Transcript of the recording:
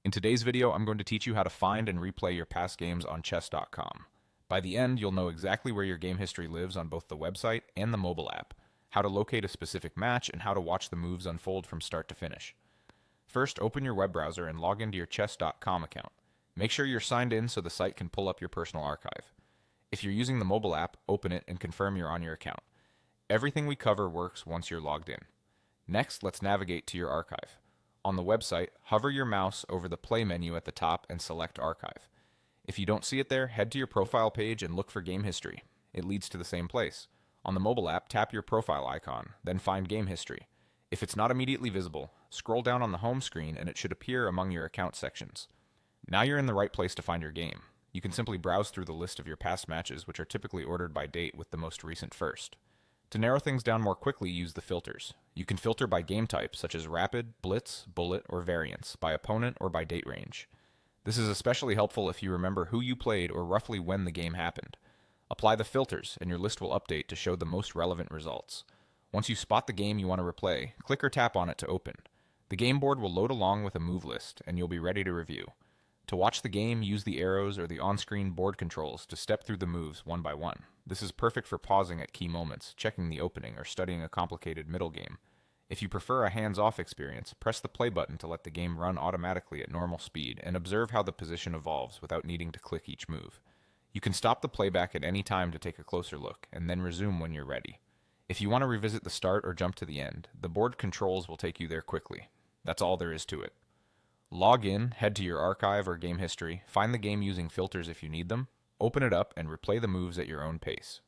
In today's video, I'm going to teach you how to find and replay your past games on chess.com. By the end, you'll know exactly where your game history lives on both the website and the mobile app, how to locate a specific match, and how to watch the moves unfold from start to finish. First, open your web browser and log into your chess.com account. Make sure you're signed in so the site can pull up your personal archive. If you're using the mobile app, open it and confirm you're on your account. Everything we cover works once you're logged in. Next, let's navigate to your archive. On the website, hover your mouse over the play menu at the top and select Archive. If you don't see it there, head to your profile page and look for Game History. It leads to the same place. On the mobile app, tap your profile icon, then find Game History. If it's not immediately visible, scroll down on the home screen and it should appear among your account sections. Now you're in the right place to find your game. You can simply browse through the list of your past matches, which are typically ordered by date with the most recent first. To narrow things down more quickly, use the filters. You can filter by game type, such as Rapid, Blitz, Bullet, or Variance, by opponent, or by date range. This is especially helpful if you remember who you played or roughly when the game happened. Apply the filters, and your list will update to show the most relevant results. Once you spot the game you want to replay, click or tap on it to open. The game board will load along with a move list, and you'll be ready to review. To watch the game, use the arrows or the on-screen board controls to step through the moves one by one. This is perfect for pausing at key moments, checking the opening, or studying a complicated middle game. If you prefer a hands-off experience, press the play button to let the game run automatically at normal speed and observe how the position evolves without needing to click each move. You can stop the playback at any time to take a closer look, and then resume when you're ready. If you want to revisit the start or jump to the end, the board controls will take you there quickly. That's all there is to it. Log in, head to your archive or game history, find the game using filters if you need them, open it up, and replay the moves at your own pace.